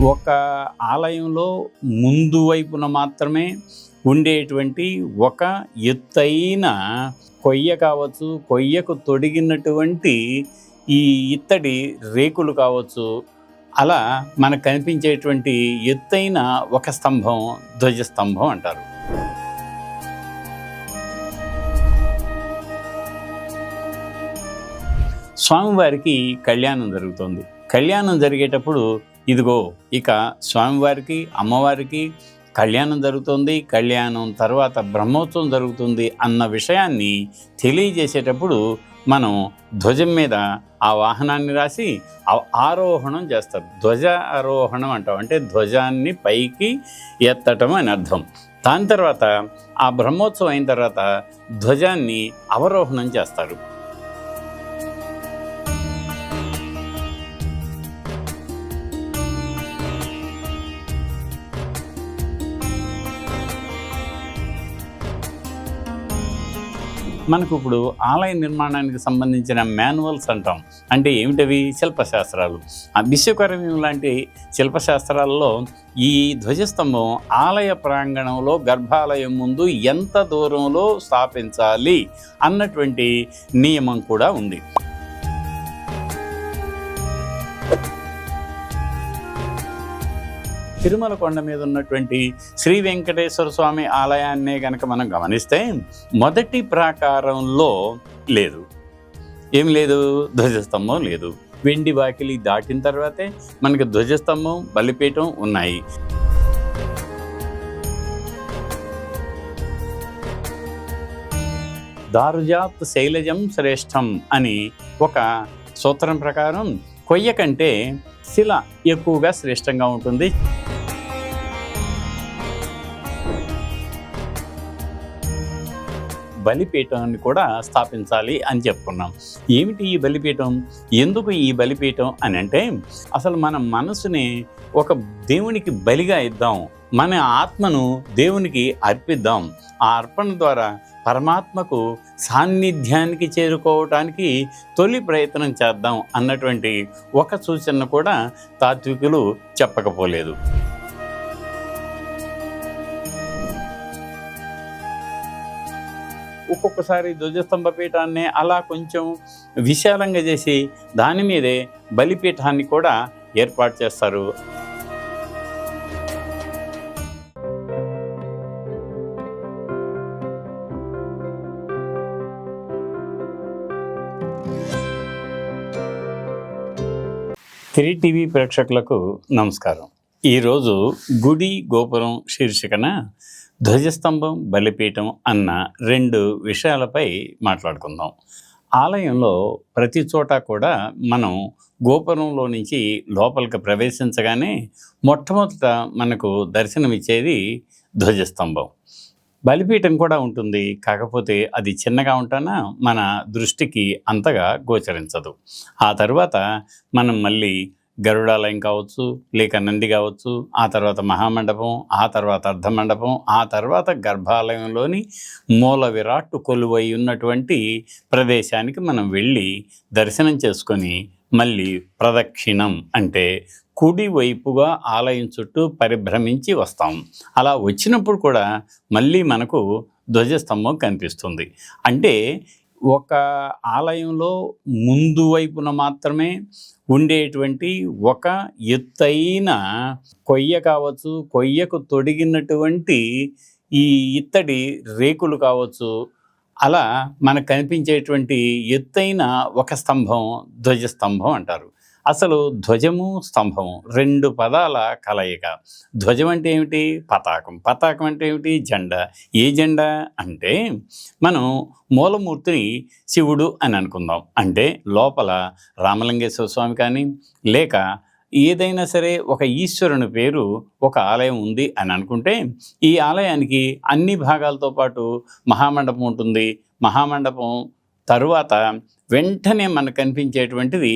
ఒక ఆలయంలో ముందు వైపున మాత్రమే ఉండేటువంటి ఒక ఎత్తైన కొయ్య కావచ్చు, కొయ్యకు తొడిగినటువంటి ఈ ఇత్తడి రేకులు కావచ్చు, అలా మనకు కనిపించేటువంటి ఎత్తైన ఒక స్తంభం ధ్వజస్తంభం అంటారు. స్వామివారికి కళ్యాణం జరుగుతుంది. కళ్యాణం జరిగేటప్పుడు ఇదిగో ఇక స్వామివారికి అమ్మవారికి కళ్యాణం జరుగుతుంది, కళ్యాణం తర్వాత బ్రహ్మోత్సవం జరుగుతుంది అన్న విషయాన్ని తెలియజేసేటప్పుడు మనం ధ్వజం మీద ఆ వాహనాన్ని రాసి ఆరోహణం చేస్తారు. ధ్వజ ఆరోహణం అంటాం, అంటే ధ్వజాన్ని పైకి ఎత్తటం అని అర్థం. దాని తర్వాత ఆ బ్రహ్మోత్సవం అయిన తర్వాత ధ్వజాన్ని అవరోహణం చేస్తారు. మనకు ఇప్పుడు ఆలయ నిర్మాణానికి సంబంధించిన మాన్యువల్స్ అంటాం. అంటే ఏమిటవి? శిల్పశాస్త్రాలు. ఆ విశ్వకర్మ్యం లాంటి శిల్పశాస్త్రాల్లో ఈ ధ్వజస్తంభం ఆలయ ప్రాంగణంలో గర్భాలయం ముందు ఎంత దూరంలో స్థాపించాలి అన్నటువంటి నియమం కూడా ఉంది. తిరుమల కొండ మీద ఉన్నటువంటి శ్రీ వెంకటేశ్వర స్వామి ఆలయాన్నే కనుక మనం గమనిస్తే మొదటి ప్రాకారంలో లేదు, ఏం లేదు, ధ్వజస్తంభం లేదు. వెండి వాకిలి దాటిన తర్వాతే మనకి ధ్వజస్తంభం, బలిపీఠం ఉన్నాయి. దారుజాత్ శైలజం శ్రేష్టం అని ఒక సూత్రం ప్రకారం కొయ్య కంటే శిల ఎక్కువగా శ్రేష్టంగా ఉంటుంది. బలిపీఠాన్ని కూడా స్థాపించాలి అని చెప్పుకున్నాం. ఏమిటి ఈ బలిపీఠం? ఎందుకు ఈ బలిపీఠం అని అంటే, అసలు మన మనసుని ఒక దేవునికి బలిగా ఇద్దాం, మన ఆత్మను దేవునికి అర్పిద్దాం. ఆ అర్పణ ద్వారా పరమాత్మకు సాన్నిధ్యానికి చేరుకోవటానికి తొలి ప్రయత్నం చేద్దాం అన్నటువంటి ఒక సూచన కూడా తాత్వికులు చెప్పకపోలేదు. ఒక్కొక్కసారి ధ్వజస్తంభ పీఠాన్ని అలా కొంచెం విశాలంగా చేసి దాని మీదే బలిపీఠాన్ని కూడా ఏర్పాటు చేస్తారు. టీవీ ప్రేక్షకులకు నమస్కారం. ఈరోజు గుడి గోపురం శీర్షికన ధ్వజస్తంభం, బలిపీఠం అన్న రెండు విషయాలపై మాట్లాడుకుందాం. ఆలయంలో ప్రతి చోట కూడా మనం గోపురంలో నుంచి లోపలికి ప్రవేశించగానే మొట్టమొదట మనకు దర్శనమిచ్చేది ధ్వజస్తంభం. బలిపీఠం కూడా ఉంటుంది, కాకపోతే అది చిన్నగా ఉంటానా మన దృష్టికి అంతగా గోచరించదు. ఆ తర్వాత మనం మళ్ళీ గరుడాలయం కావచ్చు, లేక నంది కావచ్చు, ఆ తర్వాత మహామండపం, ఆ తర్వాత అర్ధమండపం, ఆ తర్వాత గర్భాలయంలోని మూల విరాట్టు కొలువై ఉన్నటువంటి ప్రదేశానికి మనం వెళ్ళి దర్శనం చేసుకొని మళ్ళీ ప్రదక్షిణం అంటే కుడి వైపుగా ఆలయం చుట్టూ పరిభ్రమించి వస్తాం. అలా వచ్చినప్పుడు కూడా మళ్ళీ మనకు ధ్వజస్తంభం కనిపిస్తుంది. అంటే ఒక ఆలయంలో ముందు వైపున మాత్రమే ఉండేటువంటి ఒక ఎత్తైన కొయ్య కావచ్చు, కొయ్యకు తొడిగినటువంటి ఈ ఇత్తడి రేకులు కావచ్చు, అలా మనకు కనిపించేటువంటి ఎత్తైన ఒక స్తంభం ధ్వజస్తంభం అంటారు. అసలు ధ్వజము స్తంభము రెండు పదాల కలయిక. ధ్వజం అంటే ఏమిటి? పతాకం. పతాకం అంటే ఏమిటి? జెండా. ఏ జెండా అంటే మనం మూలమూర్తిని శివుడు అని అనుకుందాం. అంటే లోపల రామలింగేశ్వర స్వామి కానీ, లేక ఏదైనా సరే ఒక ఈశ్వరుని పేరు ఒక ఆలయం ఉంది అని అనుకుంటే, ఈ ఆలయానికి అన్ని భాగాలతో పాటు మహామండపం ఉంటుంది. మహామండపం తరువాత వెంటనే మనకు కనిపించేటువంటిది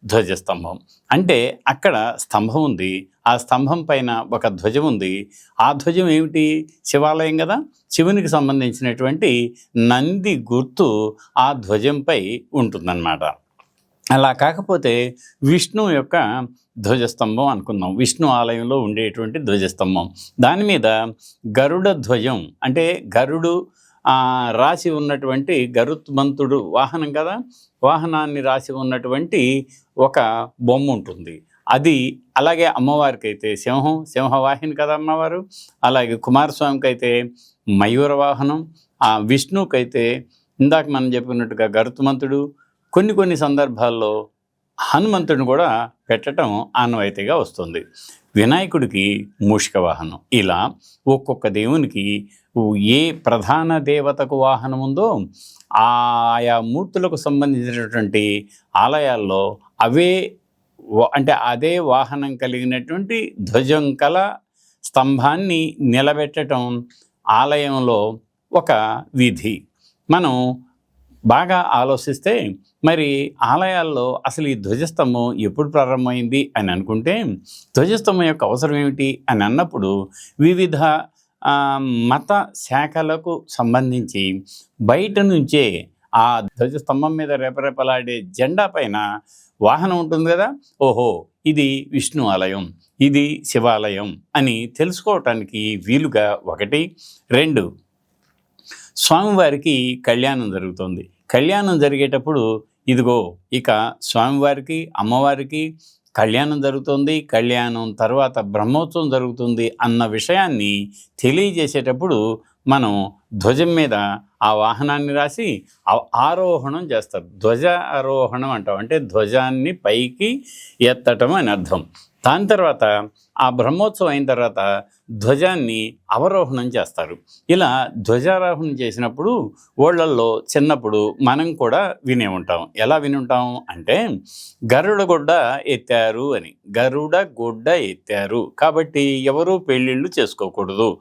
ధ్వజస్తంభం. అంటే అక్కడ స్తంభం ఉంది, ఆ స్తంభం పైన ఒక ధ్వజం ఉంది. ఆ ధ్వజం ఏమిటి? శివాలయం కదా, శివునికి సంబంధించినటువంటి నంది గుర్తు ఆ ధ్వజంపై ఉంటుందన్నమాట. అలా కాకపోతే విష్ణువు యొక్క ధ్వజస్తంభం అనుకుందాం. విష్ణు ఆలయంలో ఉండేటువంటి ధ్వజస్తంభం. దాని మీద గరుడ ధ్వజం అంటే గరుడు రాసి ఉన్నటువంటి గరుత్మంతుడు వాహనం కదా, వాహనాన్ని రాసి ఉన్నటువంటి ఒక బొమ్మ ఉంటుంది. అది అలాగే అమ్మవారికి అయితే సింహవాహిని కదా అమ్మవారు. అలాగే కుమారస్వామికి అయితే మయూర వాహనం, విష్ణువుకైతే ఇందాక మనం చెప్పుకున్నట్టుగా గరుత్మంతుడు, కొన్ని సందర్భాల్లో హనుమంతుడిని కూడా పెట్టడం ఆనవాయితీగా వస్తుంది. వినాయకుడికి మూషిక వాహనం. ఇలా ఒక్కొక్క దేవునికి ఏ ప్రధాన దేవతకు వాహనం ఉందో ఆయా మూర్తులకు సంబంధించినటువంటి ఆలయాల్లో అదే వాహనం కలిగినటువంటి ధ్వజం కల స్తంభాన్ని నిలబెట్టడం ఆలయంలో ఒక విధి. మనం బాగా ఆలోచిస్తే మరి ఆలయాల్లో అసలు ఈ ధ్వజస్తంభం ఎప్పుడు ప్రారంభమైంది అని అనుకుంటే, ధ్వజస్తంభం యొక్క అవసరం ఏమిటి అని అన్నప్పుడు వివిధ మత శాఖలకు సంబంధించి బయట నుంచే ఆ ధ్వజస్తంభం మీద రేపరేపలాడే జెండా పైన వాహనం ఉంటుంది కదా, ఓహో ఇది విష్ణు ఆలయం, ఇది శివాలయం అని తెలుసుకోవటానికి వీలుగా 1. 2, స్వామివారికి కళ్యాణం జరుగుతుంది. కళ్యాణం జరిగేటప్పుడు ఇదిగో ఇక స్వామివారికి అమ్మవారికి కళ్యాణం జరుగుతుంది, కళ్యాణం తర్వాత బ్రహ్మోత్సవం జరుగుతుంది అన్న విషయాన్ని తెలియజేసేటప్పుడు మనం ధ్వజం మీద ఆ వాహనాన్ని రాసి ఆరోహణం చేస్తారు. ధ్వజ ఆరోహణం అంటాం, అంటే ధ్వజాన్ని పైకి ఎత్తటం అని అర్థం. దాని తర్వాత ఆ బ్రహ్మోత్సవం అయిన తర్వాత ధ్వజాన్ని అవరోహణం చేస్తారు. ఇలా ధ్వజారోహణం చేసినప్పుడు ఓళ్ళల్లో చిన్నప్పుడు మనం కూడా వినే ఉంటాం. ఎలా విని ఉంటాం అంటే గరుడ గుడ్డ ఎత్తారు అని. గరుడ గుడ్డ ఎత్తారు కాబట్టి ఎవరూ పెళ్ళిళ్ళు చేసుకోకూడదు.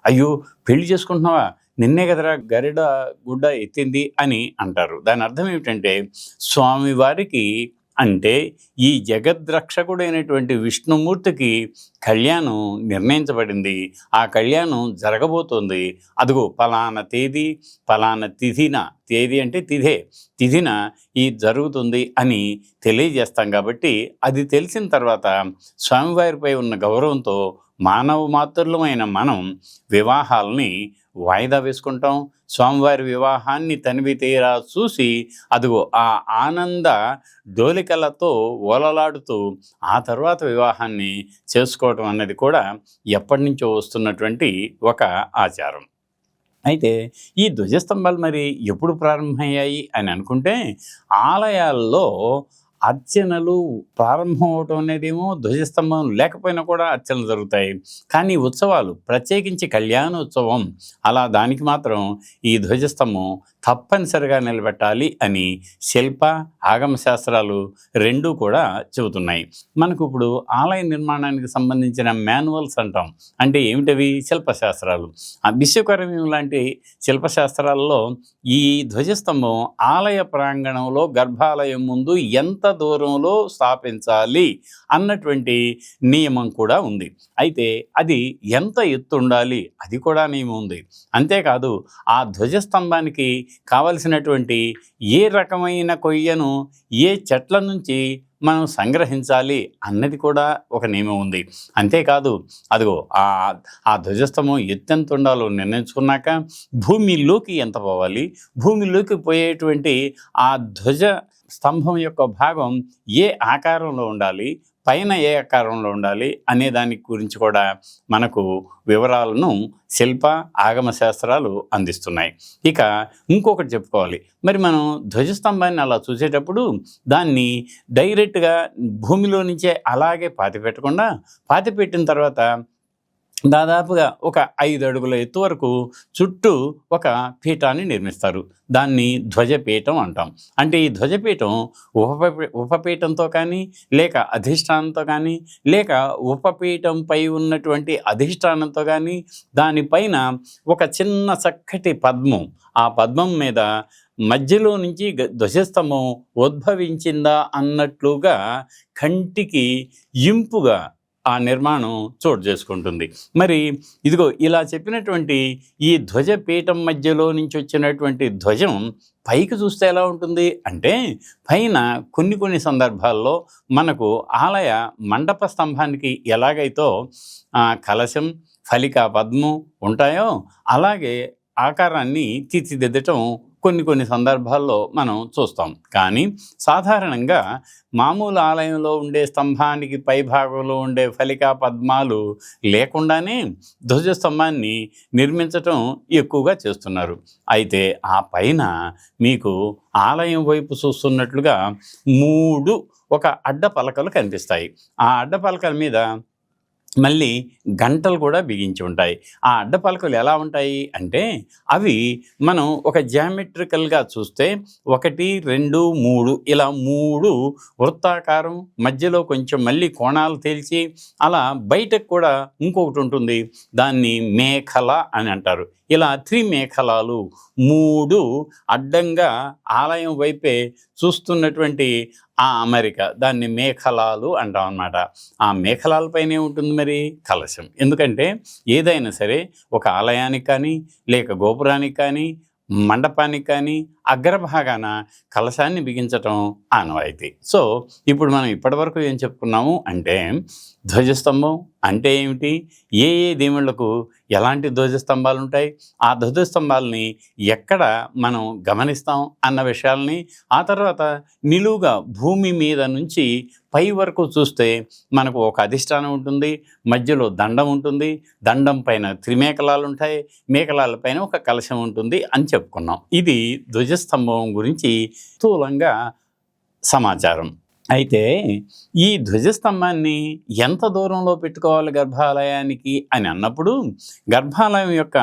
అయ్యో పెళ్లి చేసుకుంటున్నావా, నిన్నే కదరా గరుడ గుడ్డ ఎత్తింది అని అంటారు. దాని అర్థం ఏమిటంటే స్వామివారికి అంటే ఈ జగద్రక్షకుడైనటువంటి విష్ణుమూర్తికి కళ్యాణం నిర్ణయించబడింది, ఆ కళ్యాణం జరగబోతోంది, అదిగో పలానా తేదీ పలానా తేదీ అంటే తిథిన ఈ జరుగుతుంది అని తెలియజేస్తాం. కాబట్టి అది తెలిసిన తర్వాత స్వామివారిపై ఉన్న గౌరవంతో మానవ మాతృలమైన మనం వివాహాలని వాయిదా వేసుకుంటాం. స్వామివారి వివాహాన్ని తనివి తీరా చూసి అదిగో ఆ ఆనంద డోలికలతో ఓలలాడుతూ ఆ తర్వాత వివాహాన్ని చేసుకోవటం అన్నది కూడా ఎప్పటి నుంచో వస్తున్నటువంటి ఒక ఆచారం. అయితే ఈ ధ్వజస్తంభాలు మరి ఎప్పుడు ప్రారంభమయ్యాయి అని అనుకుంటే ఆలయాల్లో అర్చనలు ప్రారంభం అవటం అనేదేమో ధ్వజస్తంభం లేకపోయినా కూడా అర్చనలు జరుగుతాయి. కానీ ఉత్సవాలు ప్రత్యేకించి కళ్యాణోత్సవం అలా దానికి మాత్రం ఈ ధ్వజస్తంభం తప్పనిసరిగా నిలబెట్టాలి అని శిల్ప ఆగమ శాస్త్రాలు రెండూ కూడా చెబుతున్నాయి. మనకు ఇప్పుడు ఆలయ నిర్మాణానికి సంబంధించిన మాన్యువల్స్ అంటాం. అంటే ఏమిటవి? శిల్పశాస్త్రాలు. విశ్వకర్మ్యం లాంటి శిల్పశాస్త్రాల్లో ఈ ధ్వజస్తంభం ఆలయ ప్రాంగణంలో గర్భాలయం ముందు ఎంత దూరంలో స్థాపించాలి అన్నటువంటి నియమం కూడా ఉంది. అయితే అది ఎంత ఎత్తు ఉండాలి అది కూడా నియమం ఉంది. అంతేకాదు ఆ ధ్వజస్తంభానికి కావలసినటువంటి ఏ రకమైన కొయ్యను ఏ చెట్ల నుంచి మనం సంగ్రహించాలి అన్నది కూడా ఒక నియమం ఉంది. అంతేకాదు అదిగో ఆ ధ్వజస్తంభం ఎత్తెంత ఉండాలో నిర్ణయించుకున్నాక భూమిలోకి ఎంత పోవాలి, భూమిలోకి పోయేటువంటి ఆ ధ్వజ స్తంభం యొక్క భాగం ఏ ఆకారంలో ఉండాలి, పైన ఏ ఆకారంలో ఉండాలి అనే దాని గురించి కూడా మనకు వివరాలను శిల్ప ఆగమ శాస్త్రాలు అందిస్తున్నాయి. ఇక ఇంకొకటి చెప్పుకోవాలి, మరి మనం ధ్వజస్తంభాన్ని అలా చూసేటప్పుడు దాన్ని డైరెక్ట్గా భూమిలో నుంచే అలాగే పాతిపెట్టకుండా పాతిపెట్టిన తర్వాత దాదాపుగా ఒక 5 అడుగుల ఎత్తు వరకు చుట్టూ ఒక పీఠాన్ని నిర్మిస్తారు. దాన్ని ధ్వజపీఠం అంటాం. అంటే ఈ ధ్వజపీఠం ఉపపీఠంతో కానీ లేక అధిష్టానంతో కానీ లేక ఉపపీఠంపై ఉన్నటువంటి అధిష్టానంతో కానీ దానిపైన ఒక చిన్న చక్కటి పద్మం, ఆ పద్మం మీద మధ్యలో నుంచి ధ్వజస్తంభం ఉద్భవించిందా అన్నట్లుగా కంటికి ఇంపుగా ఆ నిర్మాణం చోటు చేసుకుంటుంది. మరి ఇదిగో ఇలా చెప్పినటువంటి ఈ ధ్వజపీఠం మధ్యలో నుంచి వచ్చినటువంటి ధ్వజం పైకి చూస్తే ఎలా ఉంటుంది అంటే, పైన కొన్ని సందర్భాల్లో మనకు ఆలయ మండప స్తంభానికి ఎలాగైతే కలశం, ఫలికా పద్మం ఉంటాయో అలాగే ఆకారాన్ని తీర్చిదిద్దటం కొన్ని సందర్భాల్లో మనం చూస్తాం. కానీ సాధారణంగా మామూలు ఆలయంలో ఉండే స్తంభానికి పై భాగంలో ఉండే ఫలికా పద్మాలు లేకుండానే ధ్వజస్తంభాన్ని నిర్మించటం ఎక్కువగా చేస్తున్నారు. అయితే ఆ పైన మీకు ఆలయం వైపు చూస్తున్నట్లుగా 3 ఒక అడ్డ పలకలు కనిపిస్తాయి. ఆ అడ్డ పలకల మీద మళ్ళీ గంటలు కూడా బిగించి ఉంటాయి. ఆ అడ్డ పలకలు ఎలా ఉంటాయి అంటే, అవి మనం ఒక జామెట్రికల్గా చూస్తే 1, 2, 3 ఇలా 3 వృత్తాకారం, మధ్యలో కొంచెం మళ్ళీ కోణాలు తేల్చి అలా బయటకు కూడా ఇంకొకటి ఉంటుంది. దాన్ని మేఖల అని అంటారు. ఇలా 3 మేఖలాలు 3 అడ్డంగా ఆలయం వైపే చూస్తున్నటువంటి ఆ అమరిక, దాన్ని మేఖలాలు అంటాం అన్నమాట. ఆ మేఖలాలపైనే ఉంటుంది మరి కలశం. ఎందుకంటే ఏదైనా సరే ఒక ఆలయానికి కానీ, లేక గోపురానికి కానీ, మండపానికి కానీ అగ్రభాగాన కలశాన్ని బిగించటం ఆనవాయితీ. సో ఇప్పుడు మనం ఇప్పటివరకు ఏం చెప్పుకున్నాము అంటే, ధ్వజస్తంభం అంటే ఏమిటి, ఏ దేవుళ్లకు ఎలాంటి ధ్వజస్తంభాలు ఉంటాయి, ఆ ధ్వజస్తంభాలని ఎక్కడ మనం గమనిస్తాం అన్న విషయాల్ని, ఆ తర్వాత నిలువుగా భూమి మీద నుంచి పై వరకు చూస్తే మనకు ఒక అధిష్టానం ఉంటుంది, మధ్యలో దండం ఉంటుంది, దండం పైన త్రిమేకలాలు ఉంటాయి, మేకలాల పైన ఒక కలశం ఉంటుంది అని చెప్పుకున్నాం. ఇది ధ్వజస్తంభం గురించి స్థూలంగా సమాచారం. అయితే ఈ ధ్వజస్తంభాన్ని ఎంత దూరంలో పెట్టుకోవాలి గర్భాలయానికి అని అన్నప్పుడు, గర్భాలయం యొక్క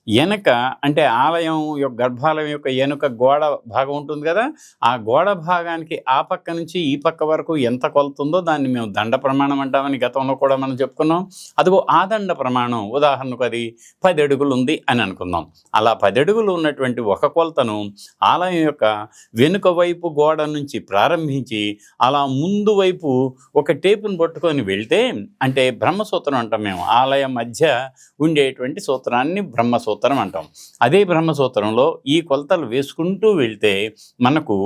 వెనక అంటే ఆలయం యొక్క గర్భాలయం యొక్క వెనుక గోడ భాగం ఉంటుంది కదా, ఆ గోడ భాగానికి ఆ పక్క నుంచి ఈ పక్క వరకు ఎంత కొలుతుందో దాన్ని మేము దండ ప్రమాణం అంటామని గతంలో కూడా మనం చెప్పుకున్నాం. అదిగో ఆ దండ ప్రమాణం, ఉదాహరణకు అది 10 అడుగులు ఉంది అని అనుకుందాం. అలా 10 అడుగులు ఉన్నటువంటి ఒక కొలతను ఆలయం యొక్క వెనుక వైపు గోడ నుంచి ప్రారంభించి అలా ముందు వైపు ఒక టేపును పట్టుకొని వెళ్తే, అంటే బ్రహ్మసూత్రం అంటాం మేము. ఆలయం మధ్య ఉండేటువంటి సూత్రాన్ని బ్రహ్మసూత్రం అంటాం. అదే బ్రహ్మసూత్రంలో ఈ కొలతలు వేసుకుంటూ వెళ్తే మనకు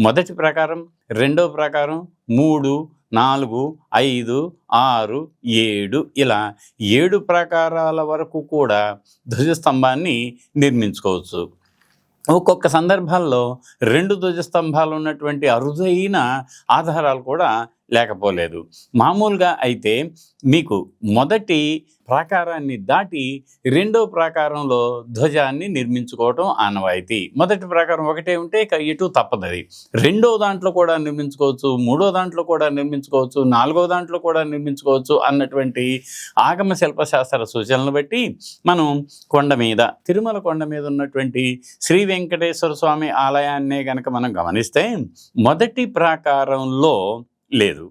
మొదటి ప్రకారం, రెండో ప్రకారం, 3, 4, 5, 6, 7 ఇలా 7 ప్రకారాల వరకు కూడా ధ్వజస్తంభాన్ని నిర్మించుకోవచ్చు. ఒక్కొక్క సందర్భాల్లో 2 ధ్వజస్తంభాలు ఉన్నటువంటి అరుదైన ఆధారాలు కూడా లేకపోలేదు. మామూలుగా అయితే మీకు మొదటి ప్రాకారాన్ని దాటి రెండో ప్రాకారంలో ధ్వజాన్ని నిర్మించుకోవటం ఆనవాయితీ. మొదటి ప్రాకారం ఒకటే ఉంటే ఇక ఎటు తప్పదది. రెండో దాంట్లో కూడా నిర్మించుకోవచ్చు, మూడో దాంట్లో కూడా నిర్మించుకోవచ్చు, నాలుగో దాంట్లో కూడా నిర్మించుకోవచ్చు అన్నటువంటి ఆగమ శిల్పశాస్త్ర సూచనలను బట్టి మనం కొండ మీద, తిరుమల కొండ మీద ఉన్నటువంటి శ్రీ వెంకటేశ్వర స్వామి ఆలయాన్నే గనక మనం గమనిస్తే మొదటి ప్రాకారంలో లేదు,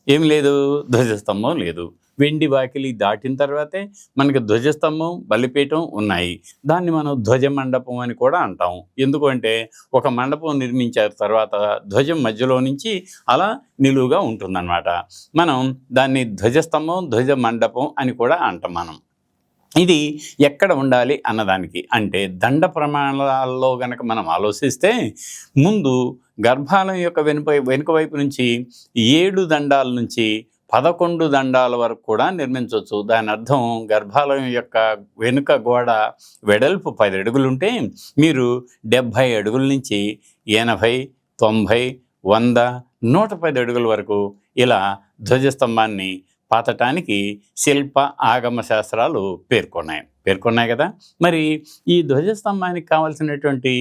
ఏం లేదు, ధ్వజస్తంభం లేదు. వెండి వాకిలి దాటిన తర్వాతే మనకి ధ్వజస్తంభం, బలిపీఠం ఉన్నాయి. దాన్ని మనం ధ్వజ మండపం అని కూడా అంటాం. ఎందుకంటే ఒక మండపం నిర్మించారు తర్వాత ధ్వజం మధ్యలో నుంచి అలా నిలువుగా ఉంటుందన్నమాట. మనం దాన్ని ధ్వజస్తంభం, ధ్వజ మండపం అని కూడా అంటాం మనం. ఇది ఎక్కడ ఉండాలి అన్నదానికి అంటే దండ ప్రమాణాల్లో గనక మనం ఆలోచిస్తే, ముందు గర్భాలయం యొక్క వెనుక వైపు నుంచి 7 దండాల నుంచి 11 దండాల వరకు కూడా నిర్మించవచ్చు. దాని అర్థం గర్భాలయం యొక్క వెనుక గోడ వెడల్పు 10 అడుగులుంటే మీరు 70 అడుగుల నుంచి 80, 90, 100, 110 అడుగుల వరకు ఇలా ధ్వజస్తంభాన్ని పాతటానికి శిల్ప ఆగమ శాస్త్రాలు పేర్కొన్నాయి కదా. మరి ఈ ధ్వజస్తంభానికి కావాల్సినటువంటి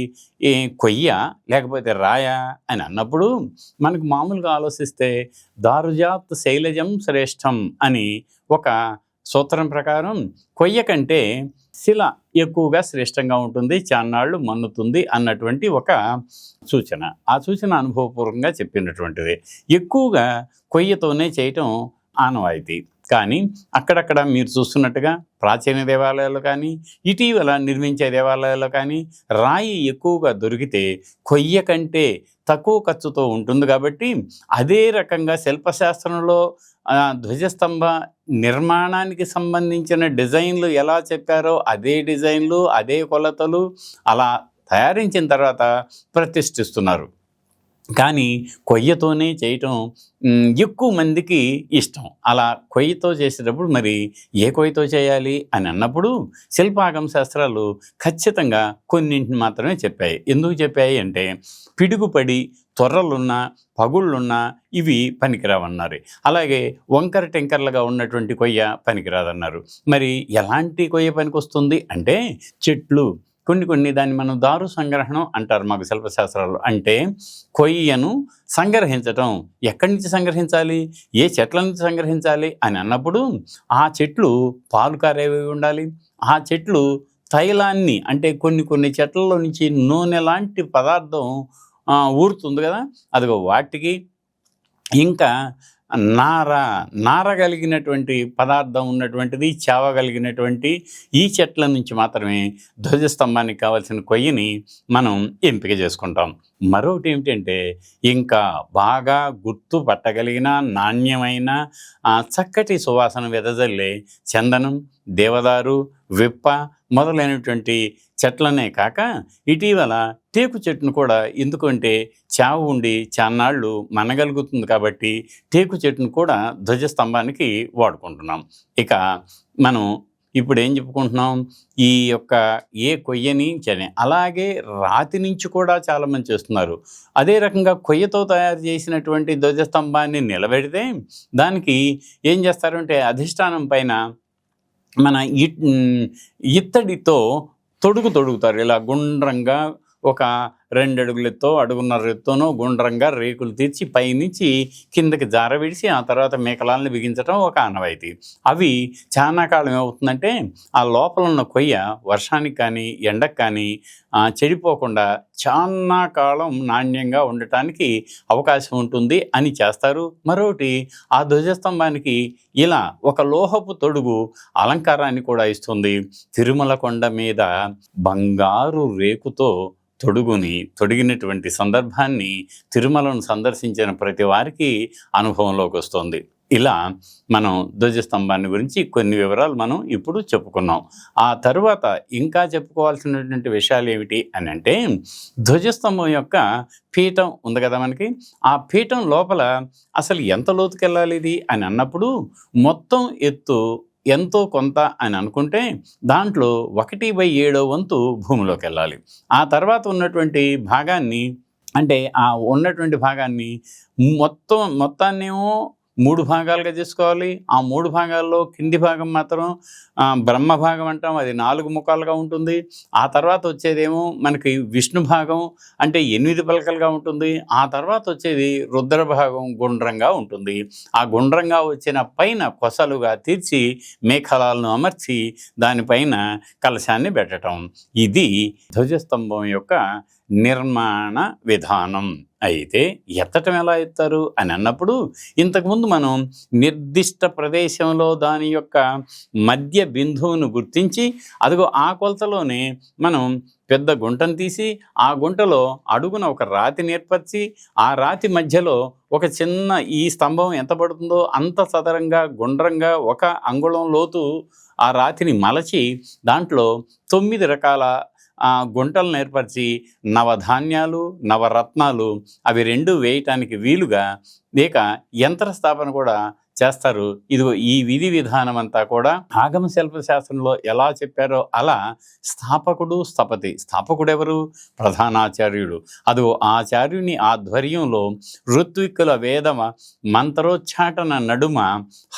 కొయ్య లేకపోతే రాయ అని అన్నప్పుడు మనకు మామూలుగా ఆలోచిస్తే దారుజాత్ శైలజం శ్రేష్టం అని ఒక సూత్రం ప్రకారం కొయ్య కంటే శిల ఎక్కువగా శ్రేష్టంగా ఉంటుంది, చాన్నాళ్ళు మన్నుతుంది అన్నటువంటి ఒక సూచన. ఆ సూచన అనుభవపూర్వకంగా చెప్పినటువంటిది. ఎక్కువగా కొయ్యతోనే చేయటం ఆనవాయితీ. కానీ అక్కడక్కడ మీరు చూస్తున్నట్టుగా ప్రాచీన దేవాలయాలు కానీ, ఇటీవల నిర్మించే దేవాలయాల్లో కానీ రాయి ఎక్కువగా దొరికితే కొయ్య కంటే తక్కువ ఖర్చుతో ఉంటుంది కాబట్టి అదే రకంగా శిల్పశాస్త్రంలో ధ్వజస్తంభ నిర్మాణానికి సంబంధించిన డిజైన్లు ఎలా చెప్పారో అదే డిజైన్లు, అదే కొలతలు అలా తయారించిన తర్వాత ప్రతిష్ఠిస్తున్నారు. కానీ కొయ్యతోనే చేయటం ఎక్కువ మందికి ఇష్టం. అలా కొయ్యతో చేసేటప్పుడు మరి ఏ కొయ్యతో చేయాలి అని అన్నప్పుడు శిల్పాగమ శాస్త్రాలు ఖచ్చితంగా కొన్నింటిని మాత్రమే చెప్పాయి. ఎందుకు చెప్పాయి అంటే పిడుగుపడి తొర్రలున్నా పగుళ్ళున్నా ఇవి పనికిరావన్నారు. అలాగే వంకర టెంకర్లుగా ఉన్నటువంటి కొయ్య పనికిరాదన్నారు. మరి ఎలాంటి కొయ్య పనికొస్తుంది అంటే చెట్లు కొన్ని దాన్ని మనం దారు సంగ్రహణం అంటారు మాకు శిల్పశాస్త్రాలు. అంటే కొయ్యను సంగ్రహించటం. ఎక్కడి నుంచి సంగ్రహించాలి, ఏ చెట్ల నుంచి సంగ్రహించాలి అని అన్నప్పుడు ఆ చెట్లు పాలు కారేవి ఉండాలి. ఆ చెట్లు తైలాన్ని అంటే కొన్ని చెట్లలో నుంచి నూనె లాంటి పదార్థం ఊరుతుంది కదా, అదిగో వాటికి ఇంకా నార కలిగినటువంటి పదార్థం ఉన్నటువంటిది, చావగలిగినటువంటి ఈ చెట్ల నుంచి మాత్రమే ధ్వజస్తంభానికి కావాల్సిన కొయ్యని మనం ఎంపిక చేసుకుంటాం. మరొకటి ఏమిటంటే ఇంకా బాగా గుర్తు పట్టగలిగిన నాణ్యమైన చక్కటి సువాసన వెదజల్లే చందనం, దేవదారు, విప్ప మొదలైనటువంటి చెట్లనే కాక ఇటీవల టేకు చెట్టును కూడా, ఎందుకంటే చావు ఉండి చాన్నాళ్ళు మనగలుగుతుంది కాబట్టి టేకు చెట్టును కూడా ధ్వజస్తంభానికి వాడుకుంటున్నాం. ఇక మనం ఇప్పుడు ఏం చెప్పుకుంటున్నాం, ఈ యొక్క ఏ కొయ్యని అలాగే రాతి నుంచి కూడా చాలామంది చేస్తున్నారు. అదే రకంగా కొయ్యతో తయారు చేసినటువంటి ధ్వజస్తంభాన్ని నిలబెడితే దానికి ఏం చేస్తారంటే అధిష్టానం పైన మన ఇత్తడితో తొడుగుతారు. ఇలా గుండ్రంగా ఒక 2 అడుగుల ఎత్తో 1.5 ఎత్తోనో గుండ్రంగా రేకులు తీర్చి పైనుంచి కిందకి జారవిడిచి ఆ తర్వాత మేకలాలను బిగించడం ఒక ఆనవాయితీ. అవి చాలా కాలం ఏమవుతుందంటే ఆ లోపల ఉన్న కొయ్య వర్షానికి కానీ ఎండకు కానీ చెడిపోకుండా చాలా కాలం నాణ్యంగా ఉండటానికి అవకాశం ఉంటుంది అని చేస్తారు. మరొకటి ఆ ధ్వజస్తంభానికి ఇలా ఒక లోహపు తొడుగు అలంకారాన్ని కూడా ఇస్తుంది. తిరుమల కొండ మీద బంగారు రేకుతో తొడిగినటువంటి సందర్భాన్ని తిరుమలను సందర్శించిన ప్రతి వారికి అనుభవంలోకి వస్తుంది. ఇలా మనం ధ్వజస్తంభాన్ని గురించి కొన్ని వివరాలు మనం ఇప్పుడు చెప్పుకున్నాం. ఆ తరువాత ఇంకా చెప్పుకోవాల్సినటువంటి విషయాలు ఏమిటి అని అంటే ధ్వజస్తంభం యొక్క పీఠం ఉంది కదా మనకి. ఆ పీఠం లోపల అసలు ఎంత లోతుకెళ్ళాలి ఇది అని అన్నప్పుడు మొత్తం ఎత్తు ఎంతో కొంత అని అనుకుంటే దాంట్లో 1/7 వంతు భూమిలోకి వెళ్ళాలి. ఆ తర్వాత ఉన్నటువంటి భాగాన్ని అంటే ఆ ఉన్నటువంటి భాగాన్ని మొత్తాన్నేమో 3 భాగాలుగా చేసుకోవాలి. ఆ 3 భాగాల్లో కింది భాగం మాత్రం బ్రహ్మ భాగం అంటాం, అది 4 ముఖాలుగా ఉంటుంది. ఆ తర్వాత వచ్చేదేమో మనకి విష్ణు భాగం అంటే 8 పలకలుగా ఉంటుంది. ఆ తర్వాత వచ్చేది రుద్ర భాగం గుండ్రంగా ఉంటుంది. ఆ గుండ్రంగా వచ్చిన పైన కొసలుగా తీర్చి మేఖలాలను అమర్చి దానిపైన కలశాన్ని పెట్టడం. ఇది ధ్వజస్తంభం యొక్క నిర్మాణ విధానం. అయితే ఎత్తటం ఎలా ఎత్తారు అని అన్నప్పుడు ఇంతకుముందు మనం నిర్దిష్ట ప్రదేశంలో దాని యొక్క మధ్య బిందువును గుర్తించి అదిగో ఆ కొలతలోనే మనం పెద్ద గుంటను తీసి ఆ గుంటలో అడుగున ఒక రాతిని ఏర్పరిచి ఆ రాతి మధ్యలో ఒక చిన్న ఈ స్తంభం ఎంత పడుతుందో అంత సదరంగా గుండ్రంగా 1 అంగుళం లోతు ఆ రాతిని మలచి దాంట్లో 9 రకాల గుంటలను ఏర్పరిచి నవధాన్యాలు, నవరత్నాలు అవి 2 వేయటానికి వీలుగా లేక యంత్రస్థాపన కూడా చేస్తారు. ఇదిగో ఈ విధి విధానం అంతా కూడా ఆగమ శిల్పశాస్త్రంలో ఎలా చెప్పారో అలా స్థాపకుడు స్థపతి. స్థాపకుడెవరు? ప్రధానాచార్యుడు. అదిగో ఆచార్యుని ఆధ్వర్యంలో ఋత్విక్కుల వేదమ మంత్రోచ్చాటన నడుమ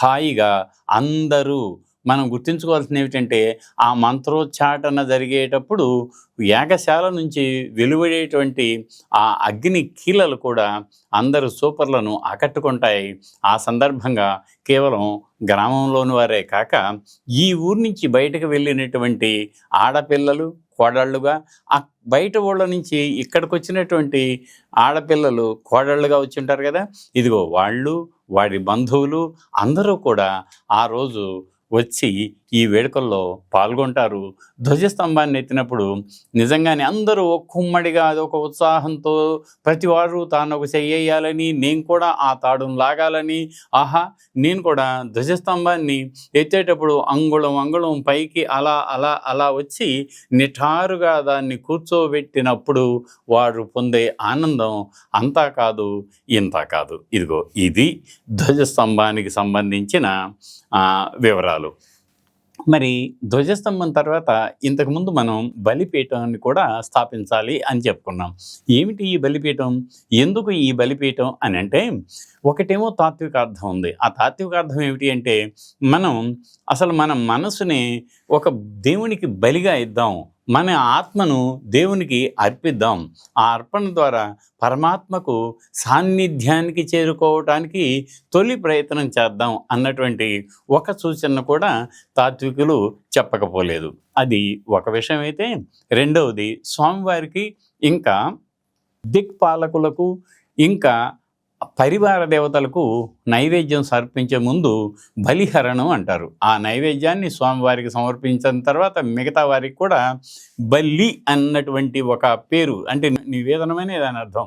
హాయిగా అందరూ మనం గుర్తుంచుకోవాల్సింది ఏమిటంటే ఆ మంత్రోచ్చాటన జరిగేటప్పుడు యాగశాల నుంచి వెలువడేటువంటి ఆ అగ్ని కీలలు కూడా అందరు సూపర్లను ఆకట్టుకుంటాయి. ఆ సందర్భంగా కేవలం గ్రామంలోని వారే కాక ఈ ఊరి నుంచి బయటకు వెళ్ళినటువంటి ఆడపిల్లలు కోడళ్ళుగా బయట ఊళ్ళ నుంచి ఇక్కడికి వచ్చినటువంటి ఆడపిల్లలు కోడళ్ళుగా వచ్చి ఉంటారు కదా, ఇదిగో వాళ్ళు వాడి బంధువులు అందరూ కూడా ఆ రోజు వచ్చి ఈ వేడుకల్లో పాల్గొంటారు. ధ్వజస్తంభాన్ని ఎత్తినప్పుడు నిజంగానే అందరూ కుమ్మడిగా అదొక ఉత్సాహంతో ప్రతివారు తాను ఒక చెయ్యాలని, నేను కూడా ఆ తాడును లాగాలని, ఆహా నేను కూడా ధ్వజస్తంభాన్ని ఎత్తేటప్పుడు అంగుళం అంగుళం పైకి అలా అలా అలా వచ్చి నిఠారుగా దాన్ని కూర్చోబెట్టినప్పుడు వారు పొందే ఆనందం అంతా కాదు ఇంత కాదు. ఇదిగో ఇది ధ్వజస్తంభానికి సంబంధించిన వివరాలు. మరి ధ్వజస్తంభం తర్వాత ఇంతకుముందు మనం బలిపీఠాన్ని కూడా స్థాపించాలి అని చెప్పుకున్నాం. ఏమిటి ఈ బలిపీఠం? ఎందుకు ఈ బలిపీఠం అని అంటే, ఒకటేమో తాత్వికార్థం ఉంది. ఆ తాత్వికార్థం ఏమిటి అంటే, అసలు మన మనసుని ఒక దేవునికి బలిగా ఇద్దాం, మన ఆత్మను దేవునికి అర్పిద్దాం, ఆ అర్పణ ద్వారా పరమాత్మకు సాన్నిధ్యానికి చేరుకోవటానికి తొలి ప్రయత్నం చేద్దాం అన్నటువంటి ఒక సూచన కూడా తాత్వికులు చెప్పకపోలేదు. అది ఒక విషయం అయితే, రెండవది స్వామివారికి ఇంకా దిక్పాలకులకు ఇంకా పరివార దేవతలకు నైవేద్యం సమర్పించే ముందు బలిహరణం అంటారు. ఆ నైవేద్యాన్ని స్వామివారికి సమర్పించిన తర్వాత మిగతా వారికి కూడా బలి అన్నటువంటి ఒక పేరు, అంటే నివేదనమనే దాని అర్థం,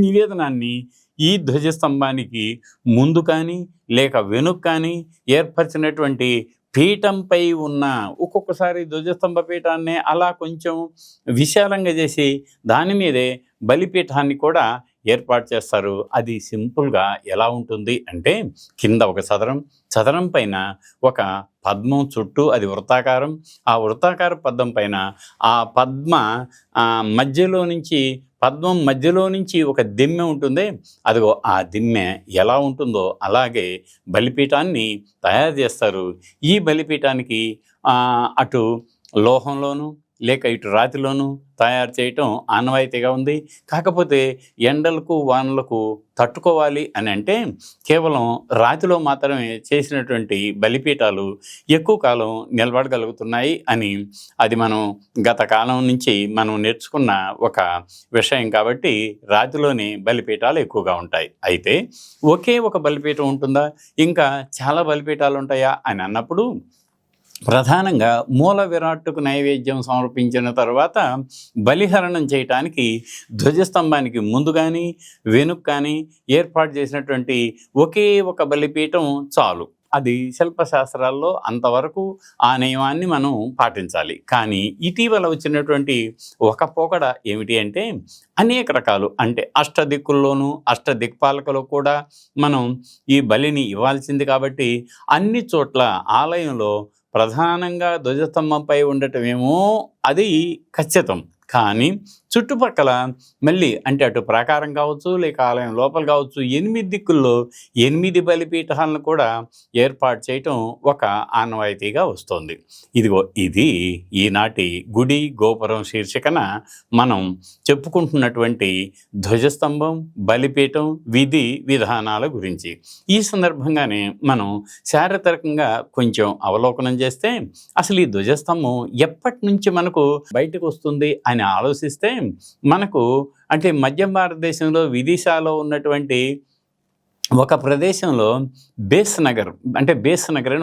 నివేదనాన్ని ఈ ధ్వజస్తంభానికి ముందు కానీ లేక వెనుక కానీ ఏర్పరిచినటువంటి పీఠంపై ఉన్న, ఒక్కొక్కసారి ధ్వజస్తంభ పీఠాన్ని అలా కొంచెం విశాలంగా చేసి దాని మీదే బలిపీఠాన్ని కూడా ఏర్పాటు చేస్తారు. అది సింపుల్గా ఎలా ఉంటుంది అంటే, కింద ఒక చదరం పైన ఒక పద్మం చుట్టూ, అది వృత్తాకారం, ఆ వృత్తాకార పద్మం పైన ఆ పద్మం మధ్యలో నుంచి ఒక దిమ్మె ఉంటుంది. అదిగో ఆ దిమ్మె ఎలా ఉంటుందో అలాగే బలిపీఠాన్ని తయారు చేస్తారు. ఈ బలిపీఠానికి అటు లోహంలోను లేక ఇటు రాతిలోనూ తయారు చేయటం ఆనవాయితీగా ఉంది. కాకపోతే ఎండలకు వానలకు తట్టుకోవాలి అని అంటే కేవలం రాతిలో మాత్రమే చేసినటువంటి బలిపీఠాలు ఎక్కువ కాలం నిలబడగలుగుతున్నాయి అని, అది మనం గత కాలం నుంచి మనం నేర్చుకున్న ఒక విషయం కాబట్టి రాతిలోని బలిపీఠాలు ఎక్కువగా ఉంటాయి. అయితే ఒకే ఒక బలిపీఠం ఉంటుందా, ఇంకా చాలా బలిపీఠాలు ఉంటాయా అని అన్నప్పుడు, ప్రధానంగా మూల విరాట్టుకు నైవేద్యం సమర్పించిన తర్వాత బలిహరణం చేయటానికి ధ్వజస్తంభానికి ముందు కానీ వెనుక కానీ ఏర్పాటు చేసినటువంటి ఒకే ఒక బలిపీఠం చాలు. అది శిల్పశాస్త్రాల్లో అంతవరకు ఆ నియమాన్ని మనం పాటించాలి. కానీ ఇటీవల వచ్చినటువంటి ఒక పోకడ ఏమిటి అంటే, అనేక రకాలు, అంటే అష్టదిక్కుల్లోనూ అష్టదిక్పాలకులు కూడా మనం ఈ బలిని ఇవ్వాల్సింది కాబట్టి అన్ని చోట్ల ఆలయంలో ప్రధానంగా ధ్వజస్తంభంపై ఉండటమేమో అది ఖచ్చితం. కానీ చుట్టుపక్కల మళ్ళీ, అంటే అటు ప్రాకారం కావచ్చు లేక ఆలయం లోపల కావచ్చు, 8 దిక్కుల్లో 8 బలిపీఠాలను కూడా ఏర్పాటు చేయటం ఒక ఆనవాయితీగా వస్తుంది. ఇదిగో ఇది ఈనాటి గుడి గోపురం శీర్షికన మనం చెప్పుకుంటున్నటువంటి ధ్వజస్తంభం, బలిపీఠం, విధి విధానాల గురించి. ఈ సందర్భంగానే మనం శారీరకంగా కొంచెం అవలోకనం చేస్తే, అసలు ఈ ధ్వజస్తంభం ఎప్పటి నుంచి మనకు బయటకు వస్తుంది అని ఆలోచిస్తే, మనకు అంటే మధ్య భారతదేశంలో విదిశాలో ఉన్నటువంటి ఒక ప్రదేశంలో బేస్ నగర్ అని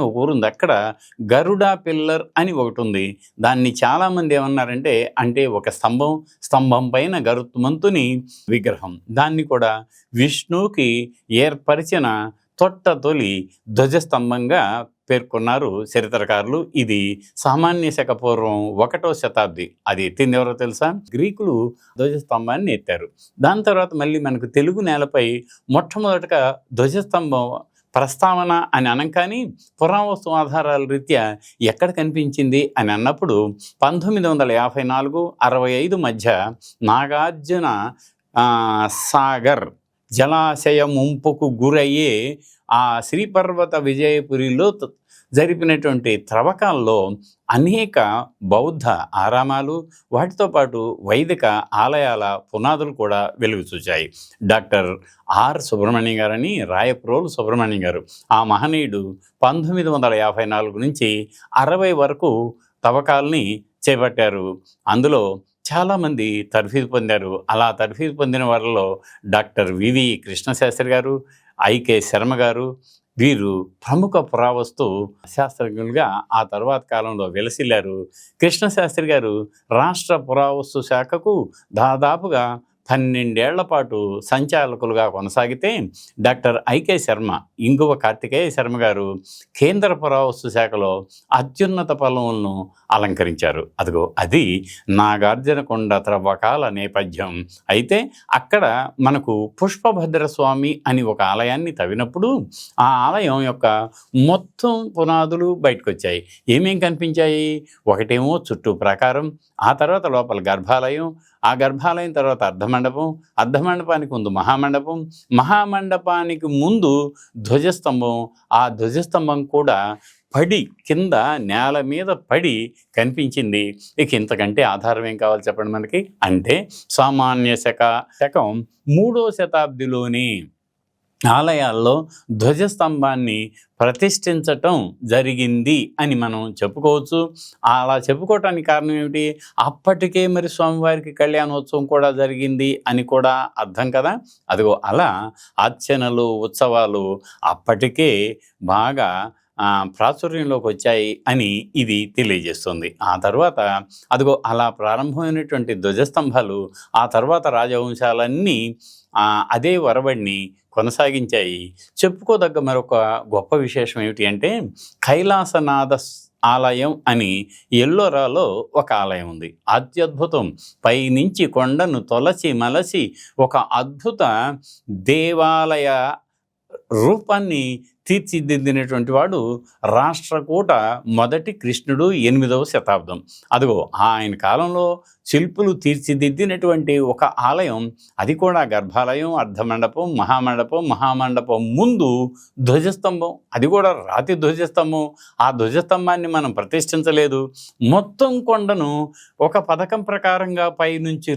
ఒక ఊరు ఉంది. అక్కడ గరుడా పిల్లర్ అని ఒకటి ఉంది. దాన్ని చాలామంది ఏమన్నారంటే, అంటే ఒక స్తంభం పైన గరుత్మంతుని విగ్రహం, దాన్ని కూడా విష్ణువుకి ఏర్పరిచిన తొలి ధ్వజస్తంభంగా పేర్కొన్నారు చరిత్రకారులు. ఇది సామాన్య శక పూర్వం 1వ శతాబ్ది. అది ఎత్తింది ఎవరో తెలుసా? గ్రీకులు ధ్వజస్తంభాన్ని ఎత్తారు. దాని తర్వాత మళ్ళీ మనకు తెలుగు నేలపై మొట్టమొదటిగా ధ్వజస్తంభం ప్రస్తావన అని అనగానే పురావస్తు ఆధారాల రీత్యా ఎక్కడ కనిపించింది అని అన్నప్పుడు 1954-65 మధ్య నాగార్జున సాగర్ జలాశయ ముంపుకు గురయ్యే ఆ శ్రీపర్వత విజయపురిలో జరిపినటువంటి త్రవ్వకాల్లో అనేక బౌద్ధ ఆరామాలు, వాటితో పాటు వైదిక ఆలయాల పునాదులు కూడా వెలుగు చూశాయి. డాక్టర్ ఆర్ సుబ్రహ్మణ్యం గారని, రాయప్రోలు సుబ్రహ్మణ్యం గారు, ఆ మహనీయుడు 1954 నుంచి 60 వరకు తవ్వకాలని చేపట్టారు. అందులో చాలామంది తర్ఫీదు పొందారు. అలా తర్ఫీదు పొందిన వారిలో డాక్టర్ వివి కృష్ణశాస్త్రి గారు, ఐకే శర్మ గారు, వీరు ప్రముఖ పురావస్తు శాస్త్రజ్ఞులుగా ఆ తర్వాత కాలంలో వెలసిల్లారు. కృష్ణశాస్త్రి గారు రాష్ట్ర పురావస్తు శాఖకు దాదాపుగా 12 ఏళ్ల పాటు సంచాలకులుగా కొనసాగితే, డాక్టర్ ఐకే శర్మ, ఇంగువ కార్తికేయ శర్మ గారు కేంద్ర పురావస్తు శాఖలో అత్యున్నత పదవులను అలంకరించారు. అదిగో అది నాగార్జునకొండ త్రవ్వకాల నేపథ్యం. అయితే అక్కడ మనకు పుష్పభద్ర స్వామి అని ఒక ఆలయాన్ని తవ్వినప్పుడు ఆ ఆలయం యొక్క మొత్తం పునాదులు బయటకు వచ్చాయి. ఏమేం కనిపించాయి? ఒకటేమో చుట్టూ ప్రాకారం, ఆ తర్వాత లోపల గర్భాలయం, ఆ గర్భాలయం తర్వాత అర్ధమండపం, అర్ధమండపానికి ముందు మహామండపం, మహామండపానికి ముందు ధ్వజస్తంభం, ఆ ధ్వజస్తంభం కూడా పడి కింద నేల మీద పడి కనిపించింది. ఇక ఇంతకంటే ఆధారం ఏం కావాలి చెప్పండి మనకి? అంటే సామాన్య శకం 3వ శతాబ్దిలోనే ఆలయాల్లో ధ్వజస్తంభాన్ని ప్రతిష్ఠించటం జరిగింది అని మనం చెప్పుకోవచ్చు. అలా చెప్పుకోవటానికి కారణం ఏమిటి? అప్పటికే మరి స్వామివారికి కళ్యాణోత్సవం కూడా జరిగింది అని కూడా అర్థం కదా. అదిగో అలా అర్చనలు, ఉత్సవాలు అప్పటికే బాగా ప్రాచుర్యంలోకి వచ్చాయి అని ఇది తెలియజేస్తుంది. ఆ తర్వాత అదిగో అలా ప్రారంభమైనటువంటి ధ్వజస్తంభాలు ఆ తర్వాత రాజవంశాలన్నీ అదే వరబడిని కొనసాగించాయి. చెప్పుకోదగ్గ మరొక గొప్ప విశేషం ఏమిటి అంటే, కైలాసనాథ ఆలయం అని ఎల్లోరాలో ఒక ఆలయం ఉంది. అత్యద్భుతం. పైనుంచి కొండను తొలచి మలచి ఒక అద్భుత దేవాలయ రూపాన్ని తీర్చిదిద్దినటువంటి వాడు రాష్ట్రకూట మొదటి కృష్ణుడు 8వ శతాబ్దం. అదిగో ఆయన కాలంలో శిల్పులు తీర్చిదిద్దినటువంటి ఒక ఆలయం, అది కూడా గర్భాలయం, అర్ధమండపం, మహామండపం, మహామండపం ముందు ధ్వజస్తంభం, అది కూడా రాతి ధ్వజస్తంభం. ఆ ధ్వజస్తంభాన్ని మనం ప్రతిష్ఠించలేదు. మొత్తం కొండను ఒక పథకం ప్రకారంగా పైనుంచి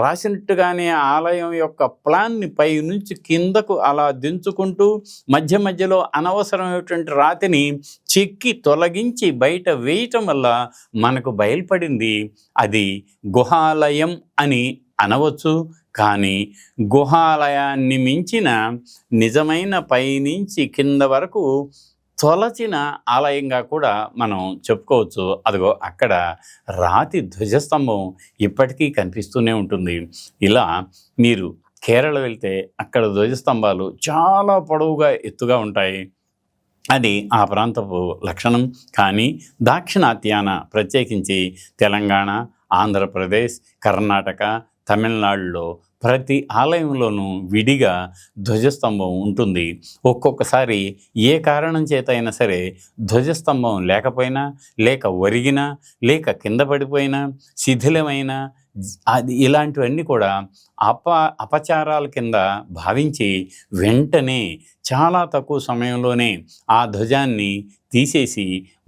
రాసినట్టుగానే ఆలయం యొక్క ప్లాన్ని పైనుంచి కిందకు అలా దించుకుంటూ మధ్య మధ్యలో అనవసరమైనటువంటి రాతిని చెక్కి తొలగించి బయట వేయటం వల్ల మనకు బయలుపడింది అది గుహాలయం అని అనవచ్చు. కానీ గుహాలయాన్ని మించిన నిజమైన పైనుంచి కింద వరకు తొలచిన ఆలయంగా కూడా మనం చెప్పుకోవచ్చు. అదిగో అక్కడ రాతి ధ్వజస్తంభం ఇప్పటికీ కనిపిస్తూనే ఉంటుంది. ఇలా మీరు కేరళ వెళ్తే అక్కడ ధ్వజస్తంభాలు చాలా పొడవుగా ఎత్తుగా ఉంటాయి. అది ఆ ప్రాంతపు లక్షణం. కానీ దాక్షిణాత్యాన, ప్రత్యేకించి తెలంగాణ, ఆంధ్రప్రదేశ్, కర్ణాటక, తమిళనాడులో ప్రతి ఆలయంలోనూ విడిగా ధ్వజస్తంభం ఉంటుంది. ఒక్కొక్కసారి ఏ కారణం చేత అయినా సరే ధ్వజస్తంభం లేకపోయినా, లేక ఒరిగినా, లేక కింద పడిపోయినా, శిథిలమైన అది ఇలాంటివన్నీ కూడా అపచారాల కింద భావించి వెంటనే చాలా తక్కువ సమయంలోనే ఆ ధ్వజాన్ని తీసేసి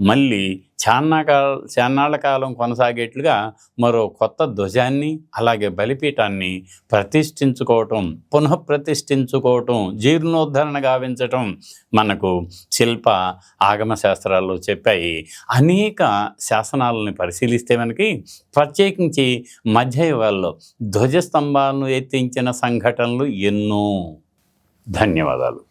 మళ్ళీ చాన్నాళ్ల కాలం కొనసాగేట్లుగా మరో కొత్త ధ్వజాన్ని, అలాగే బలిపీఠాన్ని పునఃప్రతిష్ఠించుకోవటం, జీర్ణోద్ధరణ గావించటం మనకు శిల్ప ఆగమ శాస్త్రాల్లో చెప్పాయి. అనేక శాసనాలను పరిశీలిస్తే మనకి ప్రత్యేకించి మధ్యయుగాల్లో ధ్వజస్తంభాలను ఎత్తించిన సంఘటనలు ఎన్నో. ధన్యవాదాలు.